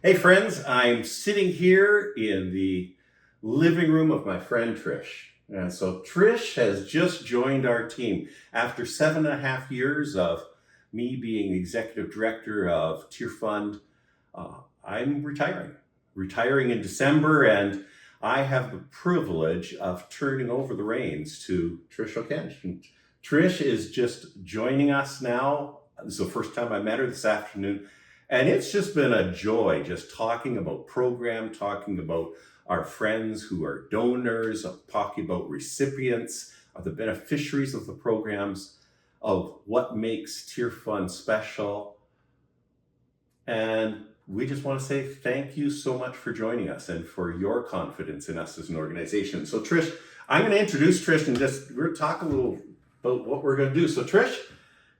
Hey friends, I'm sitting here in the living room of my friend Trish. And so Trish has just joined our team after 7.5 years of me being executive director of Tearfund. I'm retiring in December, and I have the privilege of turning over the reins to Trish Okenge. And Trish is just joining us now. This is the first time I met her this afternoon. And it's just been a joy just talking about program, talking about our friends who are donors, talking about recipients, of the beneficiaries of the programs, of what makes Tearfund special. And we just want to say thank you so much for joining us and for your confidence in us as an organization. So Trish, I'm going to introduce Trish and we're going to talk a little about what we're going to do. So Trish,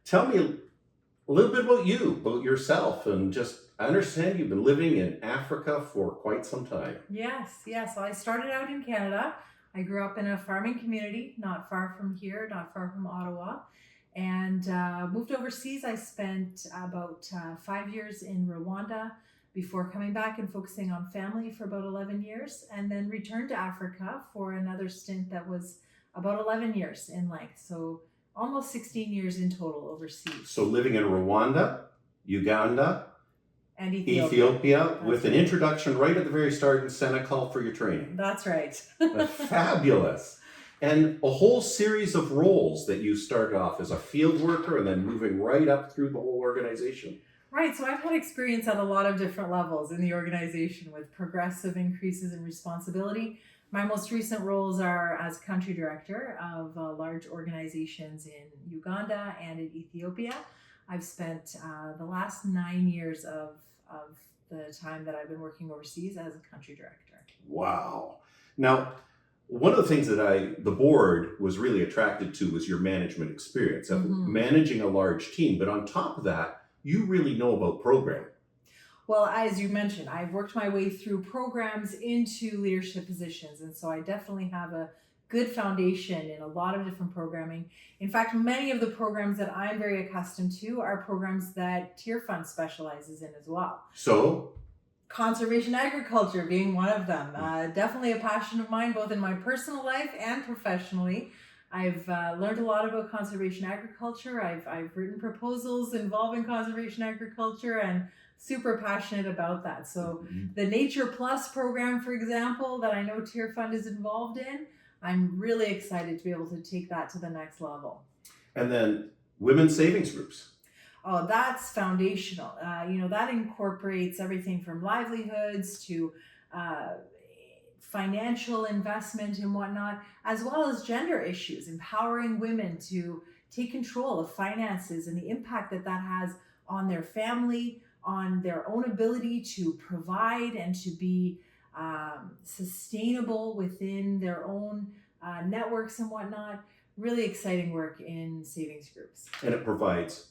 tell me a little bit about you, about yourself, and I understand you've been living in Africa for quite some time. Yes. So I started out in Canada. I grew up in a farming community not far from here, not far from Ottawa, and moved overseas. I spent about 5 years in Rwanda before coming back and focusing on family for about 11 years, and then returned to Africa for another stint that was about 11 years in length. So almost 16 years in total overseas. So living in Rwanda, Uganda, And Ethiopia with an introduction right at the very start in Senegal for your training. That's right. Fabulous. And a whole series of roles that you started off as a field worker and then moving right up through the whole organization. Right, so I've had experience at a lot of different levels in the organization with progressive increases in responsibility. My most recent roles are as country director of large organizations in Uganda and in Ethiopia. I've spent the last 9 years of the time that I've been working overseas as a country director. Wow. Now, one of the things that the board was really attracted to was your management experience of managing a large team. But on top of that, you really know about program. Well, as you mentioned, I've worked my way through programs into leadership positions. And so I definitely have a good foundation in a lot of different programming. In fact, many of the programs that I'm very accustomed to are programs that Tearfund specializes in as well. So? Conservation agriculture being one of them. Definitely a passion of mine, both in my personal life and professionally. I've learned a lot about conservation agriculture. I've written proposals involving conservation agriculture and super passionate about that. So the Nature Plus program, for example, that I know Tearfund is involved in, I'm really excited to be able to take that to the next level. And then women's savings groups. Oh, that's foundational. That incorporates everything from livelihoods to financial investment and whatnot, as well as gender issues, empowering women to take control of finances and the impact that has on their family, on their own ability to provide and to be sustainable within their own networks and whatnot. Really exciting work in savings groups. And it provides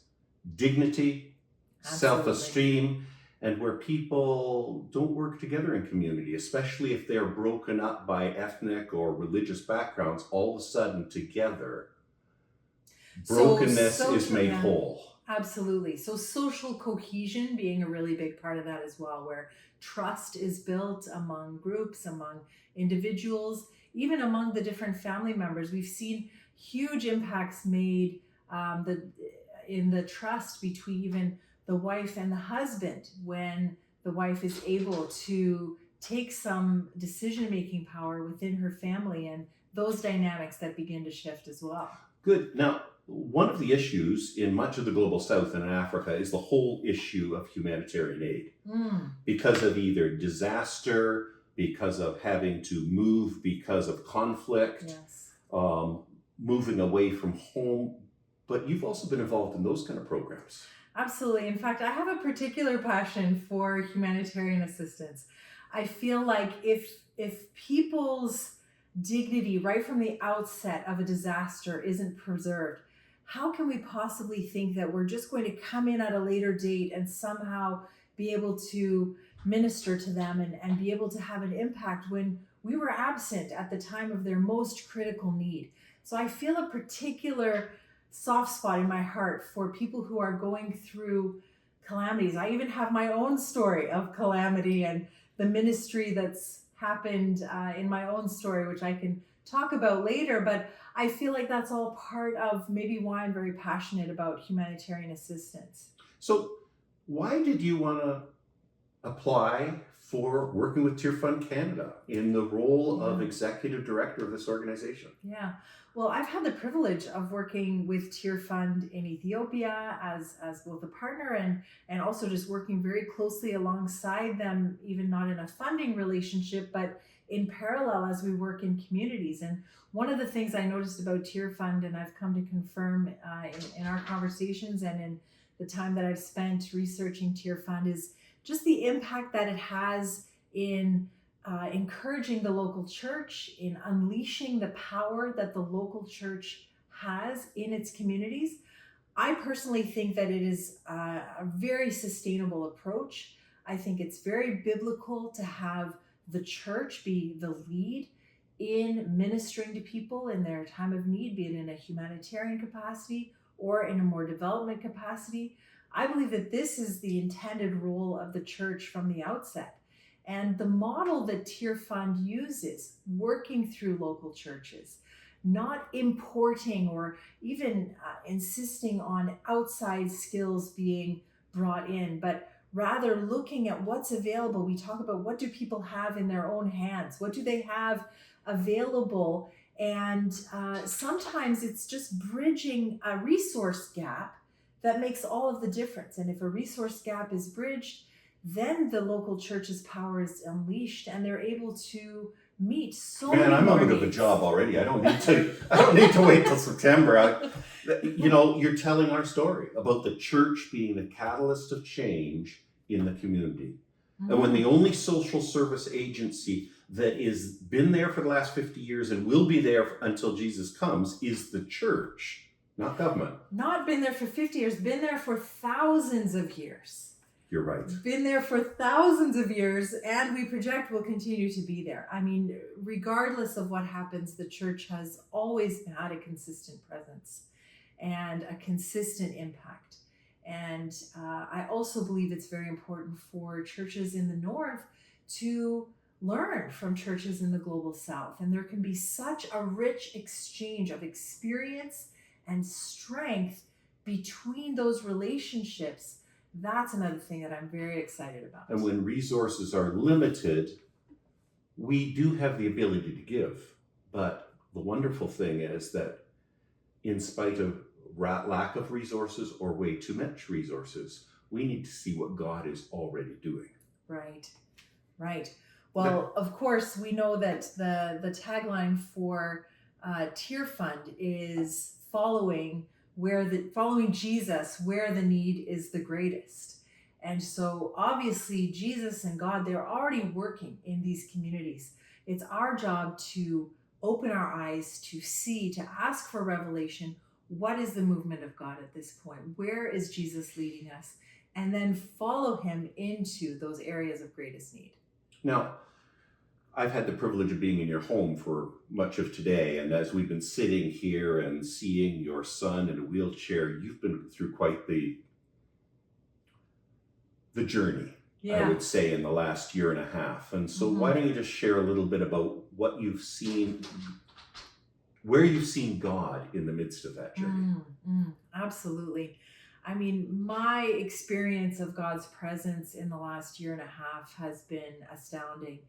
dignity, self-esteem, and where people don't work together in community, especially if they're broken up by ethnic or religious backgrounds, all of a sudden together, brokenness is made whole. Absolutely. So social cohesion being a really big part of that as well, where trust is built among groups, among individuals, even among the different family members. We've seen huge impacts made in the trust between even the wife and the husband, when the wife is able to take some decision-making power within her family, and those dynamics that begin to shift as well. Good. Now, one of the issues in much of the global south and Africa is the whole issue of humanitarian aid. Because of either disaster, because of having to move, because of conflict, moving away from home. But you've also been involved in those kind of programs. Absolutely. In fact, I have a particular passion for humanitarian assistance. I feel like if people's dignity right from the outset of a disaster isn't preserved, how can we possibly think that we're just going to come in at a later date and somehow be able to minister to them and be able to have an impact when we were absent at the time of their most critical need? So I feel a particular soft spot in my heart for people who are going through calamities. I even have my own story of calamity and the ministry that's happened in my own story, which I can talk about later. But I feel like that's all part of maybe why I'm very passionate about humanitarian assistance. So, why did you want to apply for working with Tearfund Canada in the role of executive director of this organization? Yeah. Well, I've had the privilege of working with Tearfund in Ethiopia as both a partner and also just working very closely alongside them, even not in a funding relationship, but in parallel as we work in communities. And one of the things I noticed about Tearfund, and I've come to confirm in our conversations and in the time that I've spent researching Tearfund, is just the impact that it has in encouraging the local church, in unleashing the power that the local church has in its communities. I personally think that it is a very sustainable approach. I think it's very biblical to have the church be the lead in ministering to people in their time of need, be it in a humanitarian capacity or in a more development capacity. I believe that this is the intended role of the church from the outset. And the model that Tearfund uses, working through local churches, not importing or even insisting on outside skills being brought in, but rather looking at what's available. We talk about what do people have in their own hands? What do they have available? And sometimes it's just bridging a resource gap that makes all of the difference. And if a resource gap is bridged, then the local church's power is unleashed and they're able to meet so many I'm more out of a needs. job already. I don't need to wait till September. You're telling our story about the church being the catalyst of change in the community. Mm-hmm. And when the only social service agency that is been there for the last 50 years and will be there until Jesus comes is the church, not government. Not been there for 50 years, been there for thousands of years. You're right. Been there for thousands of years, and we project will continue to be there. I mean, regardless of what happens, the church has always had a consistent presence and a consistent impact. And I also believe it's very important for churches in the North to learn from churches in the global South. And there can be such a rich exchange of experience and strength between those relationships. That's another thing that I'm very excited about. And when resources are limited, we do have the ability to give. But the wonderful thing is that in spite of lack of resources or way too much resources, we need to see what God is already doing. Right. Well, of course, we know that the tagline for Tearfund is following Jesus where the need is the greatest. And so obviously Jesus and God, they're already working in these communities. It's our job to open our eyes, to see, to ask for revelation. What is the movement of God at this point? Where is Jesus leading us? And then follow him into those areas of greatest need. Now, I've had the privilege of being in your home for much of today, and as we've been sitting here and seeing your son in a wheelchair, you've been through quite the journey, I would say, in the last year and a half. And so why don't you just share a little bit about what you've seen, where you've seen God in the midst of that journey? Absolutely. I mean, my experience of God's presence in the last year and a half has been astounding.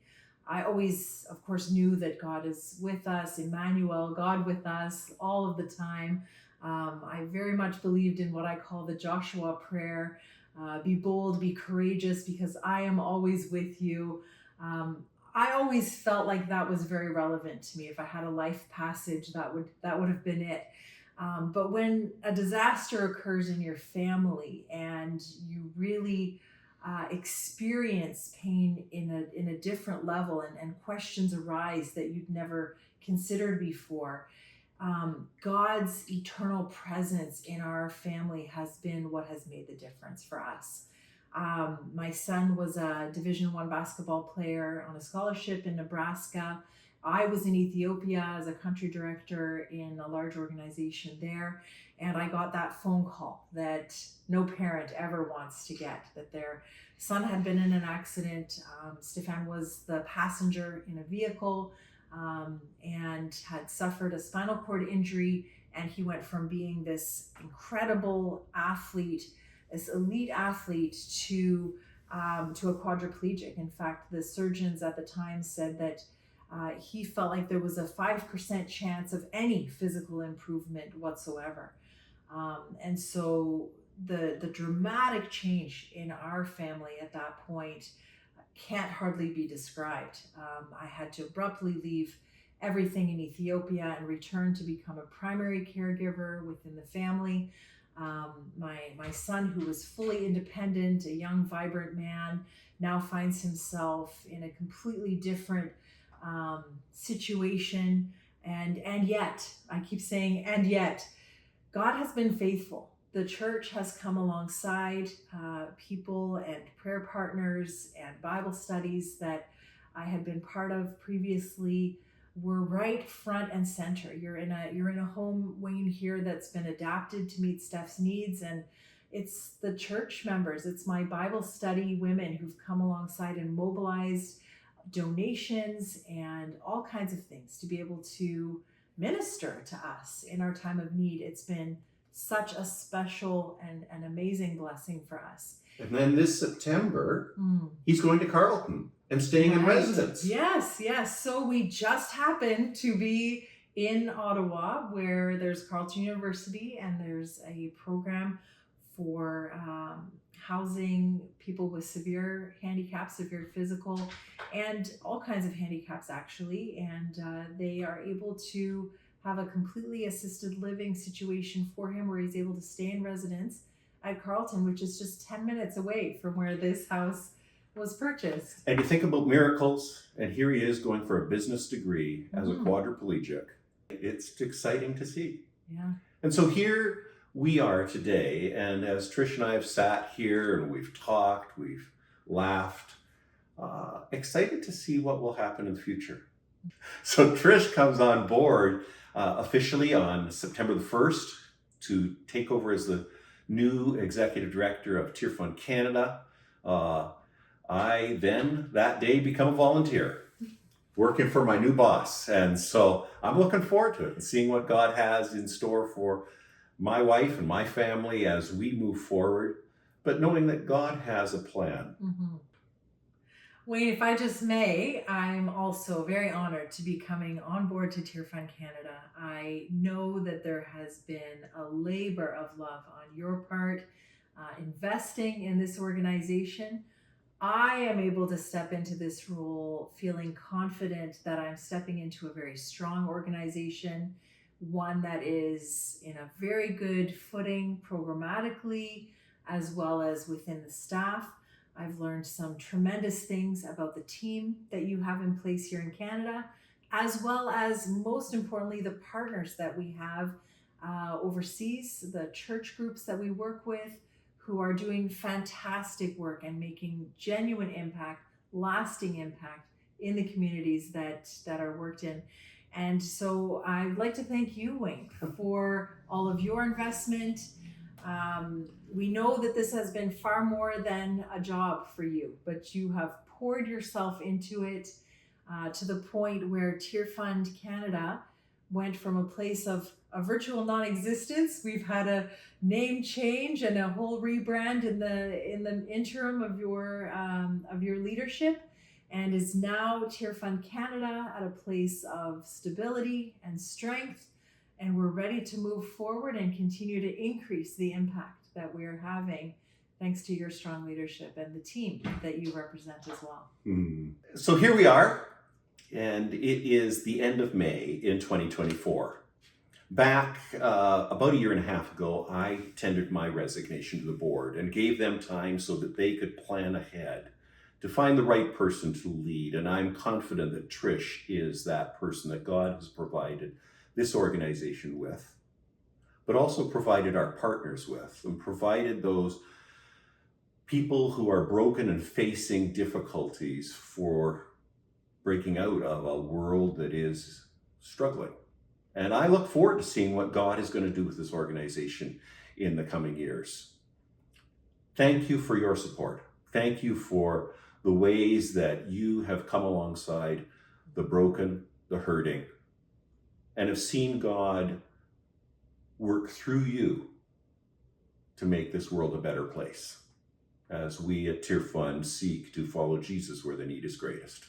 I always, of course, knew that God is with us, Emmanuel, God with us all of the time. I very much believed in what I call the Joshua prayer. Be bold, be courageous, because I am always with you. I always felt like that was very relevant to me. If I had a life passage, that would have been it. But when a disaster occurs in your family and you really experience pain in a different level and questions arise that you'd never considered before, God's eternal presence in our family has been what has made the difference for us. My son was a Division I basketball player on a scholarship in Nebraska, I was in Ethiopia as a country director in a large organization there, and I got that phone call that no parent ever wants to get, that their son had been in an accident. Stefan was the passenger in a vehicle and had suffered a spinal cord injury, and he went from being this incredible athlete, this elite athlete, to a quadriplegic. In fact, the surgeons at the time said that he felt like there was a 5% chance of any physical improvement whatsoever. And so the dramatic change in our family at that point can't hardly be described. I had to abruptly leave everything in Ethiopia and return to become a primary caregiver within the family. My son, who was fully independent, a young, vibrant man, now finds himself in a completely different situation. And yet, I keep saying, and yet, God has been faithful. The church has come alongside people and prayer partners and Bible studies that I had been part of previously were right front and center. You're in a home, Wayne, here that's been adapted to meet Steph's needs, and it's the church members, it's my Bible study women who've come alongside and mobilized donations and all kinds of things to be able to minister to us in our time of need. It's been such a special and an amazing blessing for us. And then this September, he's going to Carleton and staying in residence. Yes. So we just happened to be in Ottawa, where there's Carleton University, and there's a program for housing people with severe handicaps, severe physical and all kinds of handicaps, actually. And they are able to have a completely assisted living situation for him, where he's able to stay in residence at Carleton, which is just 10 minutes away from where this house was purchased. And you think about miracles, and here he is going for a business degree as a quadriplegic. It's exciting to see. Yeah. And so here we are today, and as Trish and I have sat here and we've talked, we've laughed, excited to see what will happen in the future. So Trish comes on board officially on September the 1st to take over as the new executive director of Tearfund Canada. I then, that day, become a volunteer, working for my new boss. And so I'm looking forward to it and seeing what God has in store for my wife and my family as we move forward, but knowing that God has a plan. Wayne, if I just may, I'm also very honored to be coming on board to Tearfund Canada. I know that there has been a labor of love on your part, investing in this organization. I am able to step into this role feeling confident that I'm stepping into a very strong organization, one that is in a very good footing programmatically, as well as within the staff. I've learned some tremendous things about the team that you have in place here in Canada, as well as, most importantly, the partners that we have overseas, the church groups that we work with, who are doing fantastic work and making genuine impact, lasting impact in the communities that are worked in. And so I'd like to thank you, Wayne, for all of your investment. We know that this has been far more than a job for you, but you have poured yourself into it to the point where Tearfund Canada went from a place of a virtual non-existence. We've had a name change and a whole rebrand in the interim of your leadership, and is now Tearfund Canada at a place of stability and strength. And we're ready to move forward and continue to increase the impact that we're having, thanks to your strong leadership and the team that you represent as well. So here we are, and it is the end of May in 2024. Back about a year and a half ago, I tendered my resignation to the board and gave them time so that they could plan ahead to find the right person to lead. And I'm confident that Trish is that person that God has provided this organization with, but also provided our partners with, and provided those people who are broken and facing difficulties for breaking out of a world that is struggling. And I look forward to seeing what God is going to do with this organization in the coming years. Thank you for your support. Thank you for the ways that you have come alongside the broken, the hurting, and have seen God work through you to make this world a better place as we at Tearfund seek to follow Jesus where the need is greatest.